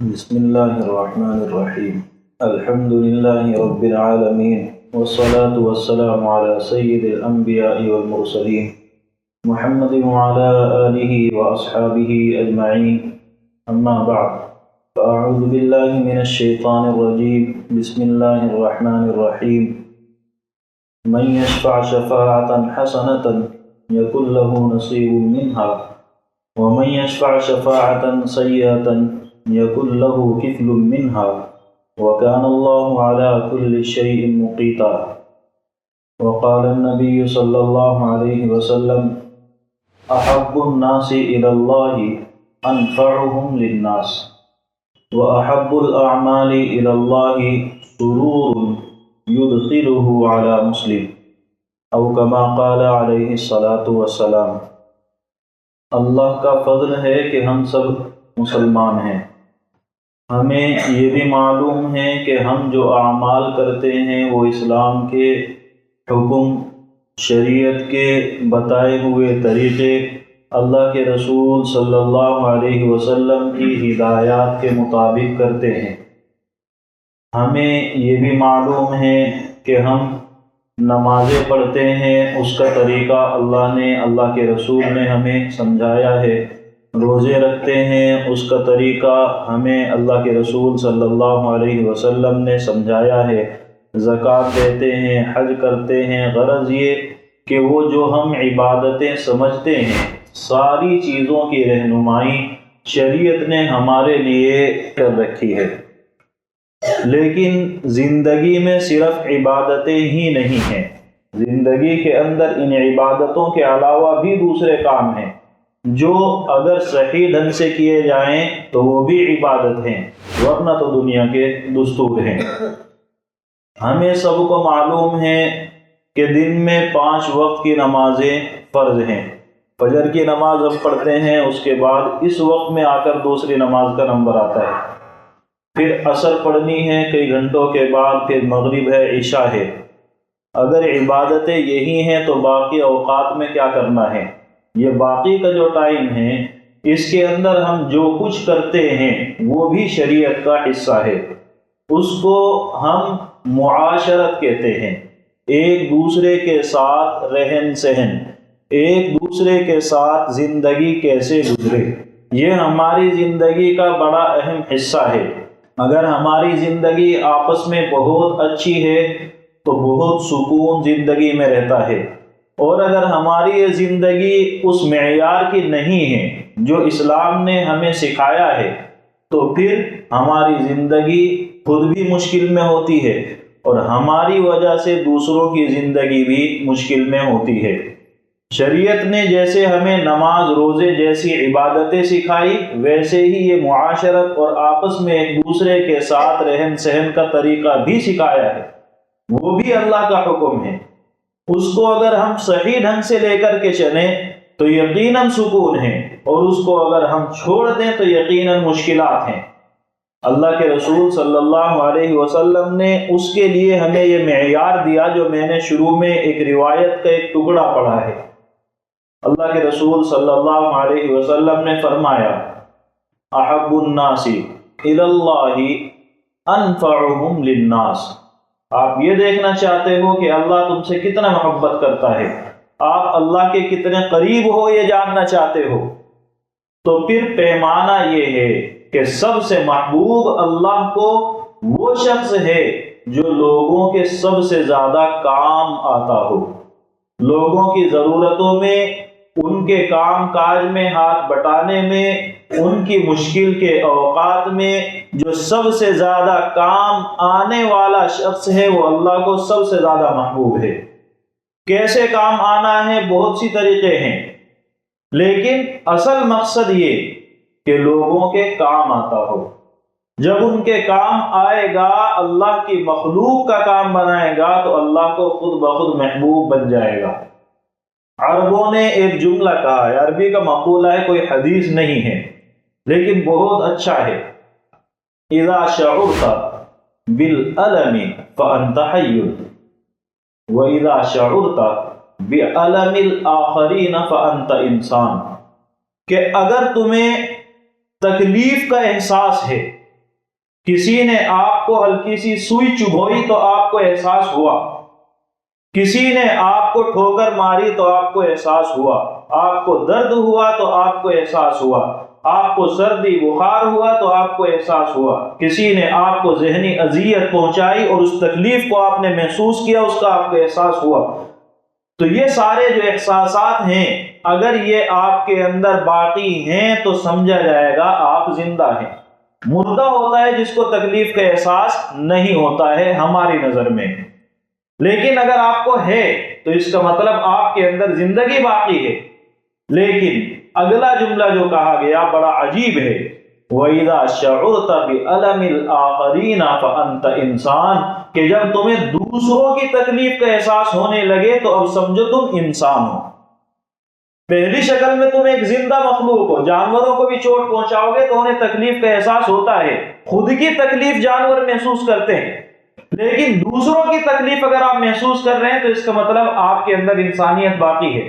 بسم الله الرحمن الرحيم. الحمد لله رب العالمين، والصلاة والسلام على سيد الأنبياء والمرسلين محمد وعلى آله وأصحابه أجمعين. أما بعد، فأعوذ بالله من الشيطان الرجيم. بسم الله الرحمن الرحيم. من يشفع شفاعة حسنة يكن له نصيب منها، ومن يشفع شفاعة سيئة يكن له كفل منها، وكان الله على كل شيء مقيتا. وقال النبي صلى الله عليه وسلم: أحب الناس إلى الله أنفعهم للناس، وأحب الأعمال إلى الله سرور يدخله على مسلم، أو كما قال عليه الصلاة والسلام. اللہ کا فضل ہے کہ ہم سب مسلمان ہیں. ہمیں یہ بھی معلوم ہے کہ ہم جو اعمال کرتے ہیں وہ اسلام کے حکم، شریعت کے بتائے ہوئے طریقے، اللہ کے رسول صلی اللہ علیہ وسلم کی ہدایات کے مطابق کرتے ہیں. ہمیں یہ بھی معلوم ہے کہ ہم نمازیں پڑھتے ہیں، اس کا طریقہ اللہ کے رسول نے ہمیں سمجھایا ہے. روزے رکھتے ہیں، اس کا طریقہ ہمیں اللہ کے رسول صلی اللہ علیہ وسلم نے سمجھایا ہے. زکوٰۃ دیتے ہیں، حج کرتے ہیں. غرض یہ کہ وہ جو ہم عبادتیں سمجھتے ہیں، ساری چیزوں کی رہنمائی شریعت نے ہمارے لیے کر رکھی ہے. لیکن زندگی میں صرف عبادتیں ہی نہیں ہیں. زندگی کے اندر ان عبادتوں کے علاوہ بھی دوسرے کام ہیں جو اگر صحیح ڈھنگ سے کیے جائیں تو وہ بھی عبادت ہیں، ورنہ تو دنیا کے دستور ہیں. ہمیں سب کو معلوم ہے کہ دن میں 5 وقت کی نمازیں فرض ہیں. فجر کی نماز ہم پڑھتے ہیں، اس کے بعد اس وقت میں آ کر دوسری نماز کا نمبر آتا ہے. پھر عصر پڑھنی ہے کئی گھنٹوں کے بعد، پھر مغرب ہے، عشاء ہے. اگر عبادتیں یہی ہیں تو باقی اوقات میں کیا کرنا ہے؟ یہ باقی کا جو ٹائم ہے، اس کے اندر ہم جو کچھ کرتے ہیں وہ بھی شریعت کا حصہ ہے. اس کو ہم معاشرت کہتے ہیں. ایک دوسرے کے ساتھ رہن سہن، ایک دوسرے کے ساتھ زندگی کیسے گزرے، یہ ہماری زندگی کا بڑا اہم حصہ ہے. اگر ہماری زندگی آپس میں بہت اچھی ہے تو بہت سکون زندگی میں رہتا ہے. اور اگر ہماری یہ زندگی اس معیار کی نہیں ہے جو اسلام نے ہمیں سکھایا ہے تو پھر ہماری زندگی خود بھی مشکل میں ہوتی ہے اور ہماری وجہ سے دوسروں کی زندگی بھی مشکل میں ہوتی ہے. شریعت نے جیسے ہمیں نماز، روزے جیسی عبادتیں سکھائی، ویسے ہی یہ معاشرت اور آپس میں ایک دوسرے کے ساتھ رہن سہن کا طریقہ بھی سکھایا ہے. وہ بھی اللہ کا حکم ہے. اس کو اگر ہم صحیح ڈھنگ سے لے کر کے چلیں تو یقیناً سکون ہے، اور اس کو اگر ہم چھوڑ دیں تو یقیناً مشکلات ہیں. اللہ کے رسول صلی اللہ علیہ وسلم نے اس کے لیے ہمیں یہ معیار دیا جو میں نے شروع میں ایک روایت کا ایک ٹکڑا پڑھا ہے. اللہ کے رسول صلی اللہ علیہ وسلم نے فرمایا: احب الناس الی اللہ انفعهم للناس. آپ یہ دیکھنا چاہتے ہو کہ اللہ تم سے کتنا محبت کرتا ہے، آپ اللہ کے کتنے قریب ہو یہ جاننا چاہتے ہو، تو پھر پیمانہ یہ ہے کہ سب سے محبوب اللہ کو وہ شخص ہے جو لوگوں کے سب سے زیادہ کام آتا ہو. لوگوں کی ضرورتوں میں، ان کے کام کاج میں ہاتھ بٹانے میں، ان کی مشکل کے اوقات میں جو سب سے زیادہ کام آنے والا شخص ہے وہ اللہ کو سب سے زیادہ محبوب ہے. کیسے کام آنا ہے؟ بہت سی طریقے ہیں، لیکن اصل مقصد یہ کہ لوگوں کے کام آتا ہو. جب ان کے کام آئے گا، اللہ کی مخلوق کا کام بنائے گا تو اللہ کو خود بخود محبوب بن جائے گا. عربوں نے ایک جملہ کہا ہے، عربی کا مقولہ ہے، کوئی حدیث نہیں ہے لیکن بہت اچھا ہے: اذا شعرت بالالم فانت حی، واذا شعرت بعلم الاخرین فانت انسان. کہ اگر تمہیں تکلیف کا احساس ہے کسی نے آپ کو ہلکی سی سوئی چبھوئی تو آپ کو احساس ہوا، کسی نے آپ کو ٹھوکر ماری تو آپ کو احساس ہوا، آپ کو درد ہوا تو آپ کو احساس ہوا، آپ کو سردی بخار ہوا تو آپ کو احساس ہوا، کسی نے آپ کو ذہنی اذیت پہنچائی اور اس تکلیف کو آپ نے محسوس کیا، اس کا آپ کو احساس ہوا۔ تو یہ سارے جو احساسات ہیں اگر یہ آپ کے اندر باقی ہیں تو سمجھا جائے گا آپ زندہ ہیں۔ مردہ ہوتا ہے جس کو تکلیف کا احساس نہیں ہوتا ہے ہماری نظر میں، لیکن اگر آپ کو ہے تو اس کا مطلب آپ کے اندر زندگی باقی ہے۔ لیکن اگلا جملہ جو کہا گیا بڑا عجیب ہے، وَإِذَا شَعُرْتَ بِأَلَمِ الْآخَرِينَ فَأَنْتَ إِنسَانٌ، کہ جب تمہیں دوسروں کی تکلیف کا احساس ہونے لگے تو اب سمجھو تم انسان ہو۔ پہلی شکل میں تم ایک زندہ مخلوق ہو، جانوروں کو بھی چوٹ پہنچاؤ گے تو انہیں تکلیف کا احساس ہوتا ہے، خود کی تکلیف جانور محسوس کرتے ہیں، لیکن دوسروں کی تکلیف اگر آپ محسوس کر رہے ہیں تو اس کا مطلب آپ کے اندر انسانیت باقی ہے۔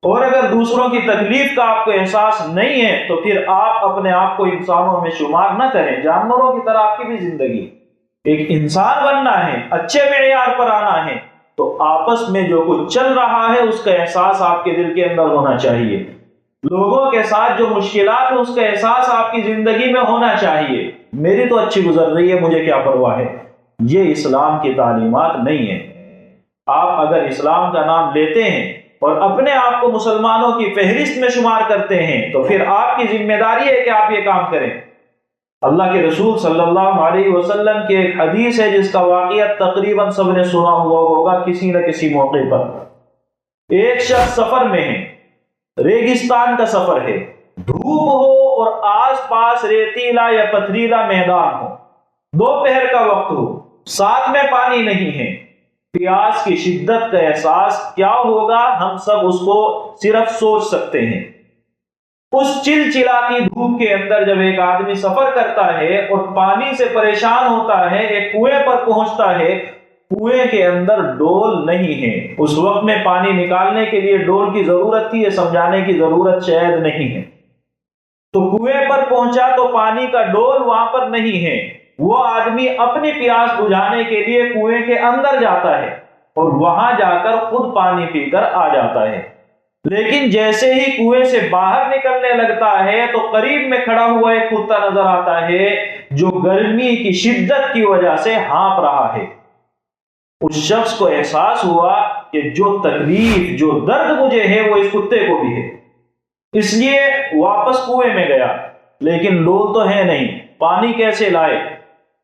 اور اگر دوسروں کی تکلیف کا آپ کو احساس نہیں ہے تو پھر آپ اپنے آپ کو انسانوں میں شمار نہ کریں، جانوروں کی طرح آپ کی بھی زندگی، ایک انسان بننا ہے، اچھے معیار پر آنا ہے، تو آپس میں جو کچھ چل رہا ہے اس کا احساس آپ کے دل کے اندر ہونا چاہیے، لوگوں کے ساتھ جو مشکلات ہے اس کا احساس آپ کی زندگی میں ہونا چاہیے۔ میری تو اچھی گزر رہی ہے، مجھے کیا پرواہ ہے، یہ اسلام کی تعلیمات نہیں ہے۔ آپ اگر اسلام کا نام لیتے ہیں اور اپنے آپ کو مسلمانوں کی فہرست میں شمار کرتے ہیں تو پھر آپ کی ذمہ داری ہے کہ آپ یہ کام کریں۔ اللہ کے رسول صلی اللہ علیہ وسلم کی ایک حدیث ہے جس کا واقعہ تقریباً سب نے سنا ہوا ہوگا کسی نہ کسی موقع پر۔ ایک شخص سفر میں ہے، ریگستان کا سفر ہے، دھوپ ہو اور آس پاس ریتیلا یا پتھریلا میدان ہو، دوپہر کا وقت ہو، ساتھ میں پانی نہیں ہے، پیاس کی شدت کا احساس کیا ہوگا ہم سب اس کو صرف سوچ سکتے ہیں۔ اس چلچلاتی دھوپ کے اندر جب ایک آدمی سفر کرتا ہے اور پانی سے پریشان ہوتا ہے، ایک کنویں پر پہنچتا ہے، کنویں کے اندر ڈول نہیں ہے، اس وقت میں پانی نکالنے کے لیے ڈول کی ضرورت تھی، یہ سمجھانے کی ضرورت شاید نہیں ہے۔ تو کنویں پر پہنچا تو پانی کا ڈول وہاں پر نہیں ہے، وہ آدمی اپنی پیاس بجھانے کے لیے کنویں کے اندر جاتا ہے اور وہاں جا کر خود پانی پی کر آ جاتا ہے، لیکن جیسے ہی کنویں سے باہر نکلنے لگتا ہے تو قریب میں کھڑا ہوا ایک کتا نظر آتا ہے جو گرمی کی شدت کی وجہ سے ہانپ رہا ہے۔ اس شخص کو احساس ہوا کہ جو تکلیف جو درد مجھے ہے وہ اس کتے کو بھی ہے، اس لیے واپس کنویں میں گیا، لیکن ڈول تو ہے نہیں، پانی کیسے لائے؟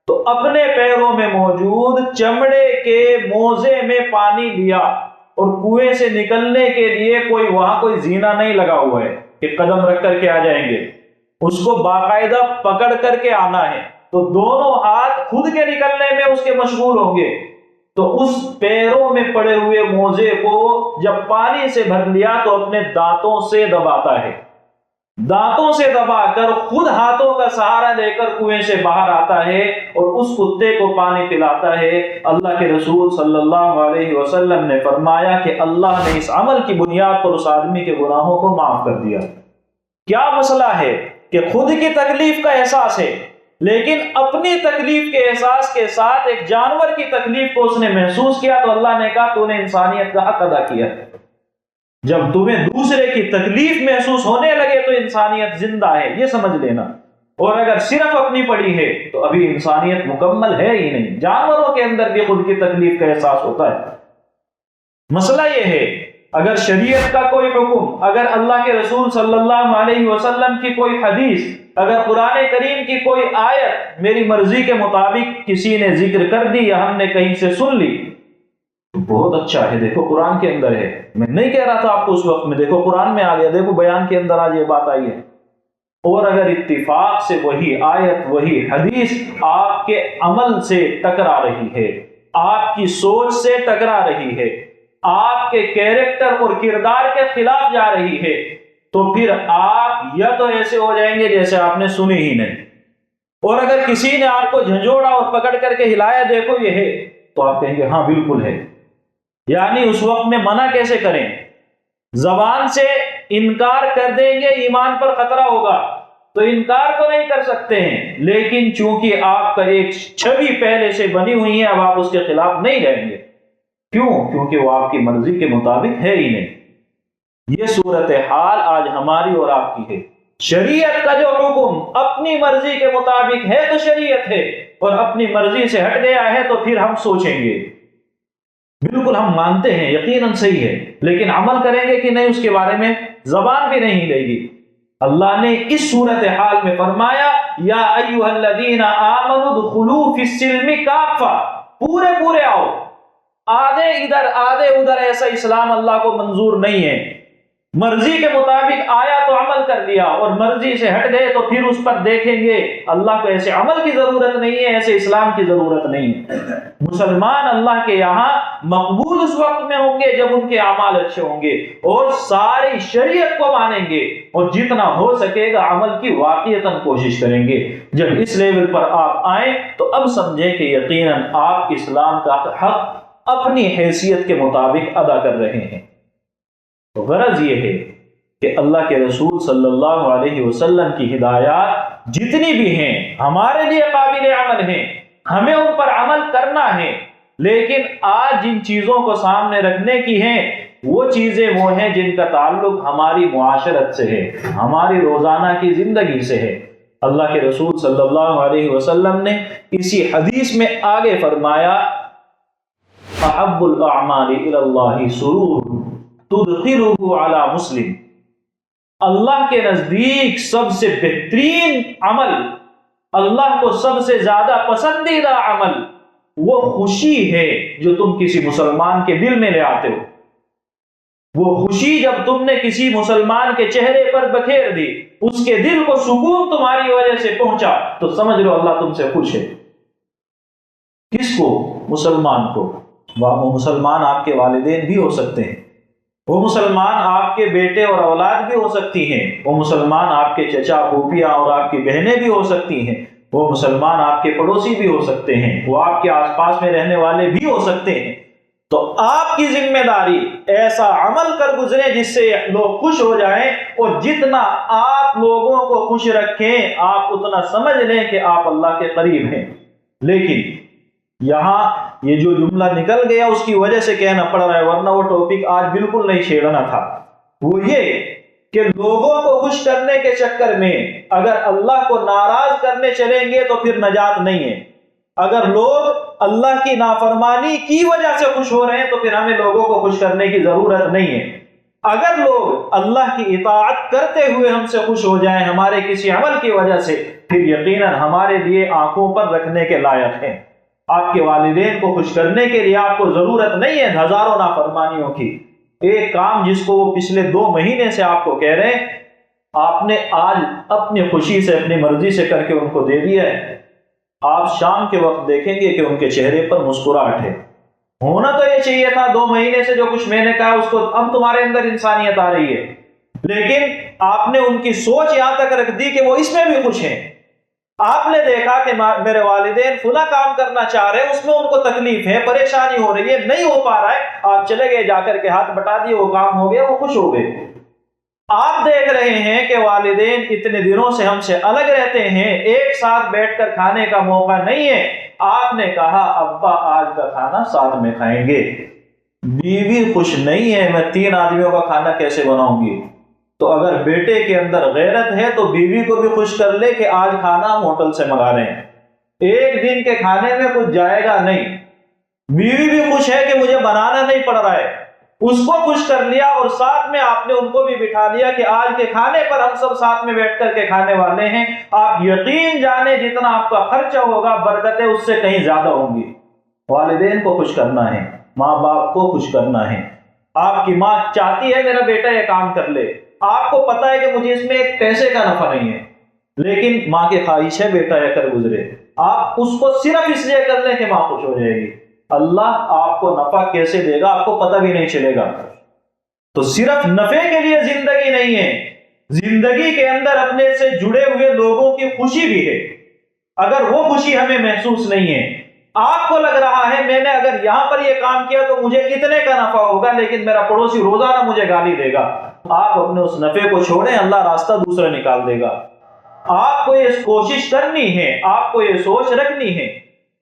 تو اپنے پیروں میں موجود چمڑے کے موزے میں پانی لیا اور کنویں سے نکلنے کے لیے وہاں کوئی زینہ نہیں لگا ہوا ہے کہ قدم رکھ کر کے آ جائیں گے، اس کو باقاعدہ پکڑ کر کے آنا ہے، تو دونوں ہاتھ خود کے نکلنے میں اس کے مشغول ہوں گے، تو اس پیروں میں پڑے ہوئے موزے کو جب پانی سے بھر لیا تو اپنے دانتوں سے دباتا ہے، دانتوں سے دبا کر خود ہاتھوں کا سہارا لے کر کنویں سے باہر آتا ہے اور اس کتے کو پانی پلاتا ہے۔ اللہ کے رسول صلی اللہ علیہ وسلم نے فرمایا کہ اللہ نے اس عمل کی بنیاد پر اس آدمی کے گناہوں کو معاف کر دیا۔ کیا مسئلہ ہے کہ خود کی تکلیف کا احساس ہے، لیکن اپنی تکلیف کے احساس کے ساتھ ایک جانور کی تکلیف کو اس نے محسوس کیا تو اللہ نے کہا تو نے انسانیت کا حق ادا کیا۔ جب تمہیں دوسرے کی تکلیف محسوس ہونے لگے تو انسانیت زندہ ہے، یہ سمجھ لینا، اور اگر صرف اپنی پڑی ہے تو ابھی انسانیت مکمل ہے ہی نہیں، جانوروں کے اندر بھی خود کی تکلیف کا احساس ہوتا ہے۔ مسئلہ یہ ہے اگر شریعت کا کوئی حکم، اگر اللہ کے رسول صلی اللہ علیہ وسلم کی کوئی حدیث، اگر قرآن کریم کی کوئی آیت میری مرضی کے مطابق کسی نے ذکر کر دی یا ہم نے کہیں سے سن لی تو بہت اچھا ہے، دیکھو قرآن کے اندر ہے، میں نہیں کہہ رہا تھا آپ کو اس وقت میں، دیکھو قرآن میں آ گیا، دیکھو بیان کے اندر آج یہ بات آئی ہے۔ اور اگر اتفاق سے وہی آیت وہی حدیث آپ کے عمل سے ٹکرا رہی ہے، آپ کی سوچ سے ٹکرا رہی ہے، آپ کے کیریکٹر اور کردار کے خلاف جا رہی ہے، تو پھر آپ یا تو ایسے ہو جائیں گے جیسے آپ نے سنی ہی نہیں، اور اگر کسی نے آپ کو جھنجھوڑا اور پکڑ کر کے ہلایا دیکھو یہ ہے تو آپ کہیں گے ہاں بالکل ہے۔ یعنی اس وقت میں منع کیسے کریں؟ زبان سے انکار کر دیں گے ایمان پر خطرہ ہوگا، تو انکار تو نہیں کر سکتے ہیں، لیکن چونکہ آپ کا ایک چھوی پہلے سے بنی ہوئی ہے، اب آپ اس کے خلاف نہیں رہیں گے۔ کیوں؟ کیونکہ وہ آپ کی مرضی کے مطابق ہے ہی نہیں۔ یہ صورتحال آج ہماری اور آپ کی ہے۔ شریعت کا جو حکم اپنی مرضی کے مطابق ہے تو شریعت ہے، اور اپنی مرضی سے ہٹ گیا ہے تو پھر ہم سوچیں گے۔ بالکل ہم مانتے ہیں یقیناً صحیح ہے، لیکن عمل کریں گے کہ نہیں اس کے بارے میں زبان بھی نہیں ہلے گی۔ اللہ نے اس صورتحال میں فرمایا یا ایھا الذین آمنوا ادخلوا فی السلم کافہ، پورے آؤ، آدھے ادھر آدھے ادھر، ایسا اسلام اللہ کو منظور نہیں ہے۔ مرضی کے مطابق آیا تو عمل کر لیا، اور مرضی سے ہٹ گئے تو پھر اس پر دیکھیں گے۔ اللہ کو ایسے عمل کی ضرورت نہیں ہے، ایسے اسلام کی ضرورت نہیں ہے۔ مسلمان اللہ کے یہاں مقبول اس وقت میں ہوں گے جب ان کے اعمال اچھے ہوں گے، اور ساری شریعت کو مانیں گے، اور جتنا ہو سکے گا عمل کی واقعتاً کوشش کریں گے۔ جب اس لیول پر آپ آئیں تو اب سمجھیں کہ یقیناً آپ اسلام کا حق اپنی حیثیت کے مطابق ادا کر رہے ہیں۔ تو غرض یہ ہے کہ اللہ کے رسول صلی اللہ علیہ وسلم کی ہدایات جتنی بھی ہیں ہمارے لیے قابل عمل ہیں، ہمیں ان پر عمل کرنا ہے، لیکن آج جن چیزوں کو سامنے رکھنے کی ہیں وہ چیزیں وہ ہیں جن کا تعلق ہماری معاشرت سے ہے، ہماری روزانہ کی زندگی سے ہے۔ اللہ کے رسول صلی اللہ علیہ وسلم نے اسی حدیث میں آگے فرمایا احب الاعمال الی اللہ سرور تدخلہ علی مسلم، اللہ کے نزدیک سب سے بہترین عمل، اللہ کو سب سے زیادہ پسندیدہ عمل وہ خوشی ہے جو تم کسی مسلمان کے دل میں لے آتے ہو۔ وہ خوشی جب تم نے کسی مسلمان کے چہرے پر بکھیر دی، اس کے دل کو سکون تمہاری وجہ سے پہنچا، تو سمجھ لو اللہ تم سے خوش ہے۔ کس کو؟ مسلمان کو۔ وہ مسلمان آپ کے والدین بھی ہو سکتے ہیں، وہ مسلمان آپ کے بیٹے اور اولاد بھی ہو سکتی ہیں، وہ مسلمان آپ کے چچا پھوپھیاں اور آپ کی بہنیں بھی ہو سکتی ہیں، وہ مسلمان آپ کے پڑوسی بھی ہو سکتے ہیں، وہ آپ کے آس پاس میں رہنے والے بھی ہو سکتے ہیں۔ تو آپ کی ذمہ داری ایسا عمل کر گزرے جس سے لوگ خوش ہو جائیں، اور جتنا آپ لوگوں کو خوش رکھیں آپ اتنا سمجھ لیں کہ آپ اللہ کے قریب ہیں۔ لیکن یہاں یہ جو جملہ نکل گیا اس کی وجہ سے کہنا پڑ رہا ہے، ورنہ وہ ٹاپک آج بالکل نہیں چھیڑنا تھا۔ وہ یہ کہ لوگوں کو خوش کرنے کے چکر میں اگر اللہ کو ناراض کرنے چلیں گے تو پھر نجات نہیں ہے۔ اگر لوگ اللہ کی نافرمانی کی وجہ سے خوش ہو رہے ہیں تو پھر ہمیں لوگوں کو خوش کرنے کی ضرورت نہیں ہے۔ اگر لوگ اللہ کی اطاعت کرتے ہوئے ہم سے خوش ہو جائیں ہمارے کسی عمل کی وجہ سے، پھر یقیناً ہمارے لیے آنکھوں پر رکھنے کے لائق ہیں۔ آپ کے والدین کو خوش کرنے کے لیے آپ کو ضرورت نہیں ہے ہزاروں نافرمانیوں کی۔ ایک کام جس کو وہ پچھلے 2 مہینے سے آپ کو کہہ رہے ہیں، آپ نے آج اپنی خوشی سے اپنی مرضی سے کر کے ان کو دے دیا ہے۔ آپ شام کے وقت دیکھیں گے کہ ان کے چہرے پر مسکراہٹ ہے۔ ہونا تو یہ چاہیے تھا 2 مہینے سے جو کچھ میں نے کہا اس کو اب تمہارے اندر انسانیت آ رہی ہے، لیکن آپ نے ان کی سوچ یہاں تک رکھ دی کہ وہ اس میں بھی خوش ہیں۔ آپ نے دیکھا کہ میرے والدین فلاں کام کرنا چاہ رہے ہیں، اس میں ان کو تکلیف ہے، پریشانی ہو رہی ہے، نہیں ہو پا رہا ہے، آپ چلے گئے جا کر کے ہاتھ بٹا دیے، وہ کام ہو گیا، وہ خوش ہو گئے۔ آپ دیکھ رہے ہیں کہ والدین اتنے دنوں سے ہم سے الگ رہتے ہیں، ایک ساتھ بیٹھ کر کھانے کا موقع نہیں ہے، آپ نے کہا ابا آج کا کھانا ساتھ میں کھائیں گے۔ بیوی خوش نہیں ہے، میں 3 آدمیوں کا کھانا کیسے بناؤں گی؟ تو اگر بیٹے کے اندر غیرت ہے تو بیوی کو بھی خوش کر لے کہ آج کھانا ہم ہوٹل سے منگا رہے ہیں، ایک دن کے کھانے میں کچھ جائے گا نہیں۔ بیوی بھی خوش ہے کہ مجھے بنانا نہیں پڑ رہا ہے، اس کو خوش کر لیا، اور ساتھ میں آپ نے ان کو بھی بٹھا لیا کہ آج کے کھانے پر ہم سب ساتھ میں بیٹھ کر کے کھانے والے ہیں۔ آپ یقین جانے جتنا آپ کا خرچہ ہوگا برکتیں اس سے کہیں زیادہ ہوں گی۔ والدین کو خوش کرنا ہے، ماں باپ کو خوش کرنا ہے۔ آپ کی ماں چاہتی ہے میرا بیٹا یہ کام کر لے، آپ کو پتا ہے کہ مجھے اس میں ایک پیسے کا نفع نہیں ہے، لیکن ماں کی خواہش ہے بیٹا یہ کر گزرے، آپ اس کو صرف اس لیے کر لیں کہ ماں خوش ہو جائے گی۔ اللہ آپ کو نفع کیسے دے گا آپ کو پتہ بھی نہیں چلے گا۔ تو صرف نفع کے لیے زندگی نہیں ہے، زندگی کے اندر اپنے سے جڑے ہوئے لوگوں کی خوشی بھی ہے۔ اگر وہ خوشی ہمیں محسوس نہیں ہے، آپ کو لگ رہا ہے میں نے اگر یہاں پر یہ کام کیا تو مجھے اتنے کا نفع ہوگا، لیکن میرا پڑوسی روزانہ مجھے گالی دے گا، آپ اپنے اس نفع کو چھوڑیں، اللہ راستہ دوسرا نکال دے گا۔ آپ کو یہ کوشش کرنی ہے، آپ کو یہ سوچ رکھنی ہے.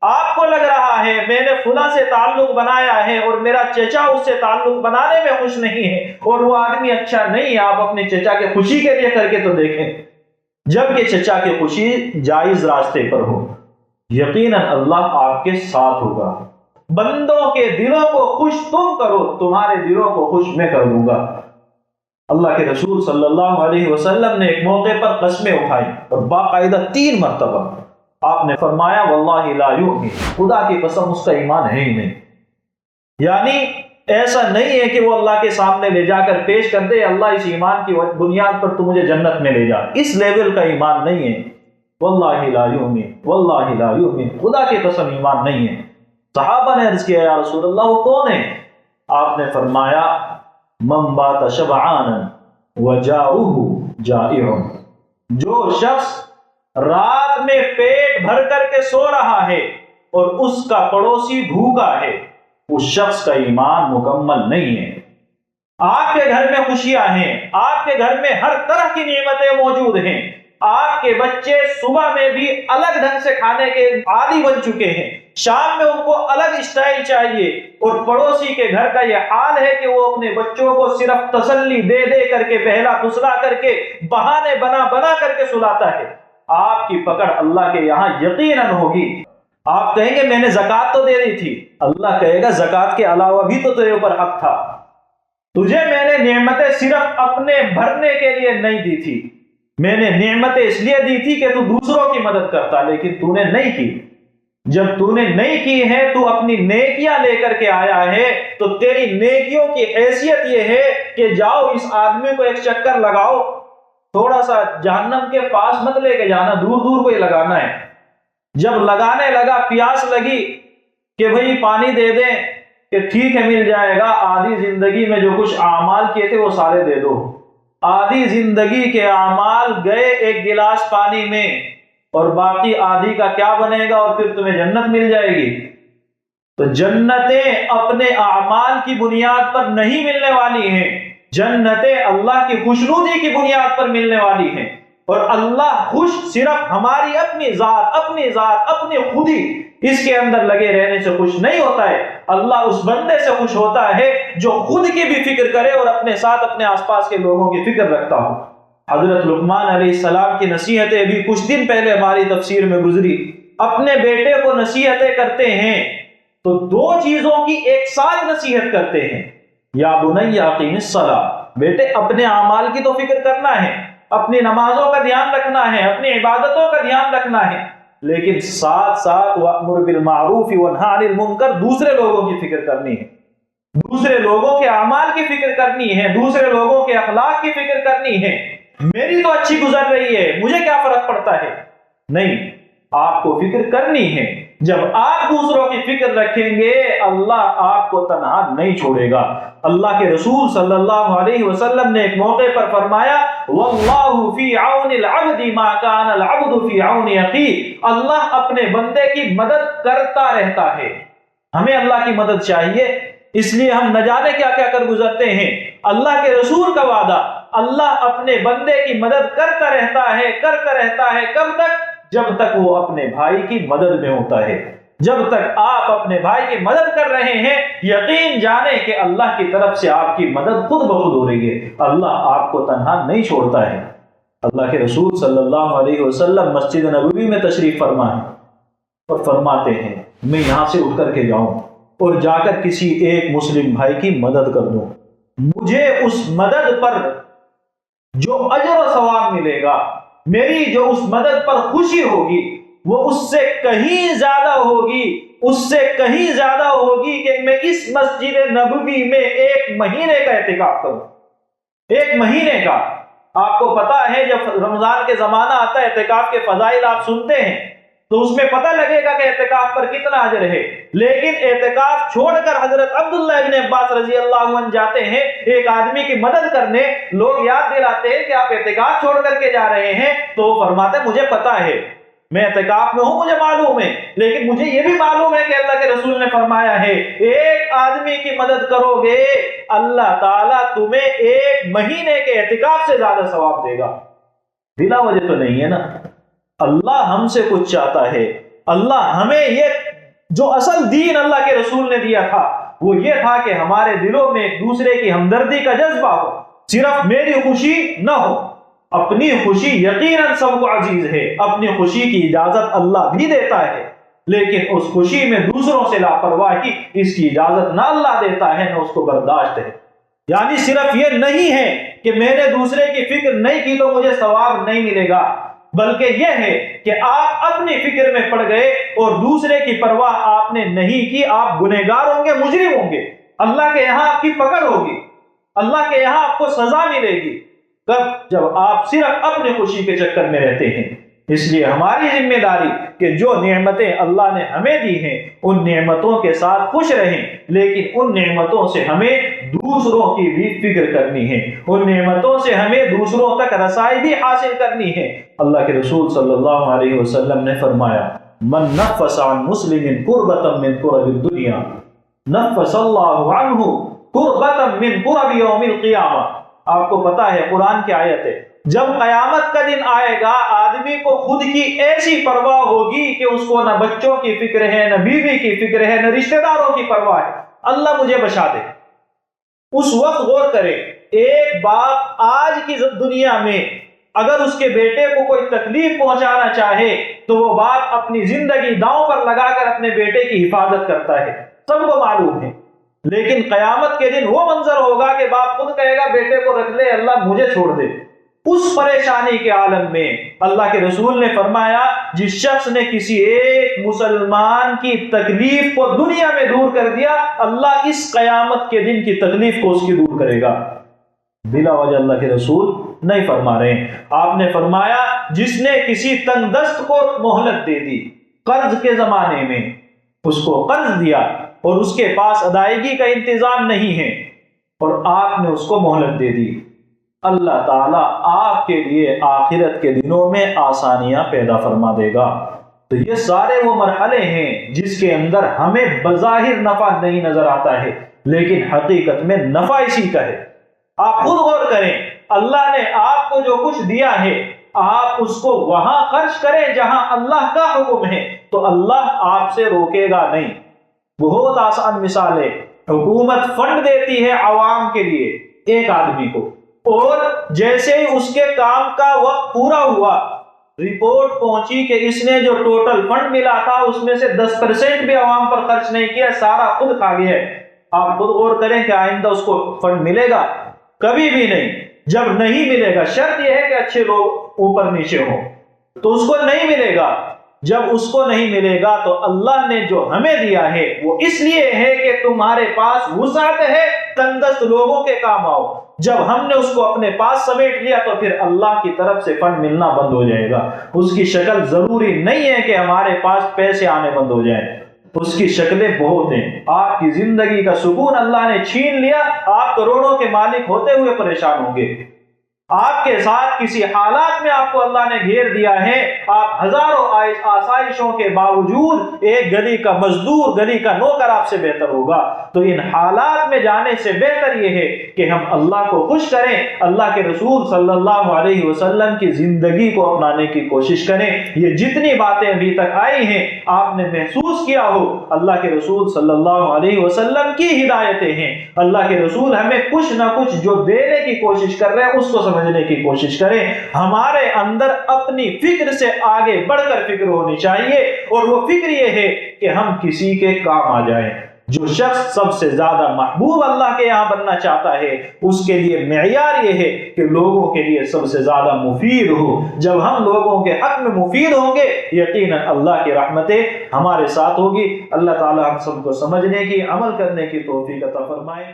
آپ کو لگ رہا ہے میں نے فلاں سے تعلق بنایا ہے اور میرا چچا اس سے تعلق بنانے میں خوش نہیں ہے اور وہ آدمی اچھا نہیں ہے، آپ اپنے چچا کے خوشی کے لیے کر کے تو دیکھیں. جب کہ چچا کی خوشی جائز راستے پر ہو، یقیناً اللہ آپ کے ساتھ ہوگا. بندوں کے دلوں کو خوش تم کرو، تمہارے دلوں کو خوش میں کر دوں گا. اللہ کے رسول صلی اللہ علیہ وسلم نے ایک موقع پر قسمیں اٹھائی اور باقاعدہ 3 مرتبہ آپ نے فرمایا واللہ لا یؤمن، خدا کی قسم اس کا ایمان ہے ہی نہیں. یعنی ایسا نہیں ہے کہ وہ اللہ کے سامنے لے جا کر پیش کر دے اللہ اس ایمان کی بنیاد پر تو مجھے جنت میں لے جا، اس لیول کا ایمان نہیں ہے. واللہ لا یؤمن، واللہ لا یؤمن، خدا کی قسم ایمان نہیں ہے. صحابہ نے عرض کیا یا رسول اللہ وہ کون ہے؟ آپ نے فرمایا من بات شبعانا وجاؤہ جائع، جو شخص رات میں پیٹ بھر کر کے سو رہا ہے اور اس کا پڑوسی بھوکا ہے، اس شخص کا ایمان مکمل نہیں ہے. آپ کے گھر میں خوشیاں ہیں، آپ کے گھر میں ہر طرح کی نعمتیں موجود ہیں، آپ کے بچے صبح میں بھی الگ ڈھنگ سے کھانے کے عادی بن چکے ہیں، شام میں ان کو الگ اسٹائل چاہیے، اور پڑوسی کے گھر کا یہ حال ہے کہ وہ اپنے بچوں کو صرف تسلی دے دے کر کے بہلا پھسلا کر کے بہانے بنا بنا کر کے سلاتا ہے. آپ کی پکڑ اللہ کے یہاں یقیناً ہوگی. آپ کہیں گے میں نے زکوٰۃ تو دے دی تھی، اللہ کہے گا زکوٰۃ کے علاوہ بھی تو تیرے اوپر حق تھا. تجھے میں نے نعمتیں صرف اپنے بھرنے کے لیے نہیں دی تھی، میں نے نعمتیں اس لیے دی تھی کہ تو دوسروں کی مدد کرتا، لیکن تو نے نہیں کی. جب تو نے نہیں کی ہے، تو اپنی نیکیاں لے کر کے آیا ہے، تو تیری نیکیوں کی حیثیت یہ ہے کہ جاؤ اس آدمی کو ایک چکر لگاؤ. تھوڑا سا جہنم کے پاس مت لے کے جانا، دور دور کو ہی لگانا ہے. جب لگانے لگا، پیاس لگی کہ بھئی پانی دے دیں، کہ ٹھیک ہے مل جائے گا، آدھی زندگی میں جو کچھ اعمال کیے تھے وہ سارے دے دو. آدھی زندگی کے اعمال گئے ایک گلاس پانی میں، اور باقی آدھی کا کیا بنے گا، اور پھر تمہیں جنت مل جائے گی. تو جنتیں اپنے اعمال کی بنیاد پر نہیں ملنے والی ہیں، جنتیں اللہ کی خوشنودی کی بنیاد پر ملنے والی ہیں. اور اللہ خوش صرف ہماری اپنی ذات اپنی خودی اس کے اندر لگے رہنے سے خوش نہیں ہوتا ہے. اللہ اس بندے سے خوش ہوتا ہے جو خود کی بھی فکر کرے اور اپنے ساتھ اپنے آس پاس کے لوگوں کی فکر رکھتا ہو. حضرت لقمان علیہ السلام کی نصیحتیں بھی کچھ دن پہلے ہماری تفسیر میں گزری. اپنے بیٹے کو نصیحتیں کرتے ہیں تو 2 چیزوں کی ایک ساتھ نصیحت کرتے ہیں. یا بنی اقیم الصلاۃ، بیٹے اپنے اعمال کی تو فکر کرنا ہے، اپنی نمازوں کا دھیان رکھنا ہے، اپنی عبادتوں کا دھیان رکھنا ہے، لیکن ساتھ ساتھ وَأْمُرْ بِالْمَعْرُوفِ وَانْهَ عَنِ الْمُنْكَرِ، دوسرے لوگوں کی فکر کرنی ہے، دوسرے لوگوں کے اعمال کی فکر کرنی ہے، دوسرے لوگوں کے اخلاق کی فکر کرنی ہے. میری تو اچھی گزر رہی ہے، مجھے کیا فرق پڑتا ہے؟ نہیں، آپ کو فکر کرنی ہے. جب آپ دوسروں کی فکر رکھیں گے اللہ آپ کو تنہا نہیں چھوڑے گا. اللہ کے رسول صلی اللہ علیہ وسلم نے ایک موقع پر فرمایا واللہ فی عون العبد ما کان العبد فی عون اخیہ، اللہ اپنے بندے کی مدد کرتا رہتا ہے. ہمیں اللہ کی مدد چاہیے، اس لیے ہم نہ جانے کیا کیا کر گزرتے ہیں. اللہ کے رسول کا وعدہ، اللہ اپنے بندے کی مدد کرتا رہتا ہے. کب تک؟ جب تک وہ اپنے بھائی کی مدد میں ہوتا ہے. جب تک آپ اپنے بھائی کی مدد کر رہے ہیں، یقین جانیں کہ اللہ کی طرف سے آپ کی مدد خود بخود ہو رہی ہے. اللہ آپ کو تنہا نہیں چھوڑتا ہے. اللہ کے رسول صلی اللہ علیہ وسلم مسجد نبوی میں تشریف فرما ہے اور فرماتے ہیں میں یہاں سے اٹھ کر کے جاؤں اور جا کر کسی ایک مسلم بھائی کی مدد کر دوں، مجھے اس مدد پر جو اجر و ثواب ملے گا، میری جو اس مدد پر خوشی ہوگی، وہ اس سے کہیں زیادہ ہوگی کہ میں اس مسجد نبوی میں 1 مہینے کا اعتکاف کروں. 1 مہینے کا. آپ کو پتا ہے جب رمضان کے زمانہ آتا ہے اعتکاف کے فضائل آپ سنتے ہیں تو اس میں پتہ لگے گا کہ اعتکاف پر کتنا اجر ہے. لیکن اعتکاف چھوڑ کر حضرت عبداللہ ابن عباس رضی اللہ عنہ جاتے ہیں ایک آدمی کی مدد کرنے. لوگ یاد دلاتے ہیں کہ آپ اعتکاف چھوڑ کر کے جا رہے ہیں، تو وہ فرماتے ہیں مجھے پتا ہے، میں اعتکاف میں ہوں، مجھے معلوم ہے، لیکن مجھے یہ بھی معلوم ہے کہ اللہ کے رسول نے فرمایا ہے ایک آدمی کی مدد کرو گے اللہ تعالیٰ تمہیں 1 مہینے کے اعتکاف سے زیادہ ثواب دے گا. بلا وجہ تو نہیں ہے نا. اللہ ہم سے کچھ چاہتا ہے. اللہ ہمیں یہ جو اصل دین اللہ کے رسول نے دیا تھا وہ یہ تھا کہ ہمارے دلوں میں ایک دوسرے کی ہمدردی کا جذبہ ہو. صرف میری خوشی نہ ہو. اپنی خوشی یقیناً سب کو عزیز ہے. اپنی خوشی کی اجازت اللہ بھی دیتا ہے، لیکن اس خوشی میں دوسروں سے لاپرواہی اس کی اجازت نہ اللہ دیتا ہے نہ اس کو برداشت ہے. یعنی صرف یہ نہیں ہے کہ میں نے دوسرے کی فکر نہیں کی تو مجھے ثواب نہیں ملے گا، بلکہ یہ ہے کہ آپ اپنی فکر میں پڑ گئے اور دوسرے کی پرواہ آپ نے نہیں کی. آپ گنہگار ہوں گے، مجرم ہوں گے. اللہ کے یہاں آپ کی پکڑ ہوگی، اللہ کے یہاں آپ کو سزا ملے گی. کب؟ جب آپ صرف اپنی خوشی کے چکر میں رہتے ہیں. اس لیے ہماری ذمہ داری کہ جو نعمتیں اللہ نے ہمیں دی ہیں ان نعمتوں کے ساتھ خوش رہیں، لیکن ان نعمتوں سے ہمیں دوسروں کی بھی فکر کرنی ہے، ان نعمتوں سے ہمیں دوسروں تک رسائی بھی حاصل کرنی ہے. اللہ کے رسول صلی اللہ علیہ وسلم نے فرمایا من نفس عن مسلم کربۃ من کرب الدنیا نفس اللہ عنہ کربۃ من کرب یوم القیامہ. آپ کو پتا ہے قرآن کی آیت ہے، جب قیامت کا دن آئے گا آدمی کو خود کی ایسی پرواہ ہوگی کہ اس کو نہ بچوں کی فکر ہے، نہ بیوی کی فکر ہے، نہ رشتہ داروں کی پرواہ ہے. اللہ مجھے بچا دے. اس وقت غور کرے، ایک باپ آج کی دنیا میں اگر اس کے بیٹے کو کوئی تکلیف پہنچانا چاہے تو وہ باپ اپنی زندگی داؤں پر لگا کر اپنے بیٹے کی حفاظت کرتا ہے، سب کو معلوم ہے. لیکن قیامت کے دن وہ منظر ہوگا کہ باپ خود کہے گا بیٹے کو رکھ لے، اللہ مجھے چھوڑ دے. اس پریشانی کے عالم میں اللہ کے رسول نے فرمایا جس شخص نے کسی ایک مسلمان کی تکلیف کو دنیا میں دور کر دیا، اللہ اس قیامت کے دن کی تکلیف کو اس کی دور کرے گا. بلا وجہ اللہ کے رسول نہیں فرما رہے ہیں. آپ نے فرمایا جس نے کسی تنگ دست کو مہلت دے دی، قرض کے زمانے میں اس کو قرض دیا اور اس کے پاس ادائیگی کا انتظام نہیں ہے اور آپ نے اس کو مہلت دے دی، اللہ تعالیٰ آپ کے لیے آخرت کے دنوں میں آسانیاں پیدا فرما دے گا. تو یہ سارے وہ مرحلے ہیں جس کے اندر ہمیں بظاہر نفع نہیں نظر آتا ہے، لیکن حقیقت میں نفع اسی کا ہے. آپ خود غور کریں، اللہ نے آپ کو جو کچھ دیا ہے آپ اس کو وہاں خرچ کریں جہاں اللہ کا حکم ہے تو اللہ آپ سے روکے گا نہیں. بہت آسان مثال ہے، حکومت فنڈ دیتی ہے عوام کے لیے ایک آدمی کو، اور جیسے ہی اس کے کام کا وقت پورا ہوا رپورٹ پہنچی کہ اس نے جو ٹوٹل فنڈ ملا تھا اس میں سے 10% بھی عوام پر خرچ نہیں کیا، سارا خود کھا گیا ہے. آپ خود غور کریں کہ آئندہ اس کو فنڈ ملے گا؟ کبھی بھی نہیں. جب نہیں ملے گا، شرط یہ ہے کہ اچھے لوگ اوپر نیچے ہوں، تو اس کو نہیں ملے گا. جب اس کو نہیں ملے گا تو اللہ نے جو ہمیں دیا ہے وہ اس لیے ہے کہ تمہارے پاس وسعت ہے، تندرست لوگوں کے کام آؤ. جب ہم نے اس کو اپنے پاس سمیٹ لیا تو پھر اللہ کی طرف سے فنڈ ملنا بند ہو جائے گا. اس کی شکل ضروری نہیں ہے کہ ہمارے پاس پیسے آنے بند ہو جائیں، اس کی شکلیں بہت ہیں. آپ کی زندگی کا سکون اللہ نے چھین لیا، آپ کروڑوں کے مالک ہوتے ہوئے پریشان ہوں گے. آپ کے ساتھ کسی حالات میں آپ کو اللہ نے گھیر دیا ہے، آپ ہزاروں آسائشوں کے باوجود ایک گلی کا مزدور، گلی کا نوکر آپ سے بہتر ہوگا. تو ان حالات میں جانے سے بہتر یہ ہے کہ ہم اللہ کو خوش کریں، اللہ کے رسول صلی اللہ علیہ وسلم کی زندگی کو اپنانے کی کوشش کریں. یہ جتنی باتیں ابھی تک آئی ہیں آپ نے محسوس کیا ہو اللہ کے رسول صلی اللہ علیہ وسلم کی ہدایتیں ہیں. اللہ کے رسول ہمیں کچھ نہ کچھ جو دینے کی کوشش کر رہے ہیں اس کو سمجھنے کی کوشش کریں. ہمارے اندر اپنی فکر سے آگے بڑھ کر فکر ہونی چاہیے، اور وہ فکر یہ ہے کہ ہم کسی کے کام آ جائیں. جو شخص سب سے زیادہ محبوب اللہ کے یہاں بننا چاہتا ہے اس کے لیے معیار یہ ہے کہ لوگوں کے لیے سب سے زیادہ مفید ہو. جب ہم لوگوں کے حق میں مفید ہوں گے یقیناً اللہ کی رحمتیں ہمارے ساتھ ہوگی. اللہ تعالی ہم سب کو سمجھنے کی، عمل کرنے کی توفیق عطا فرمائے.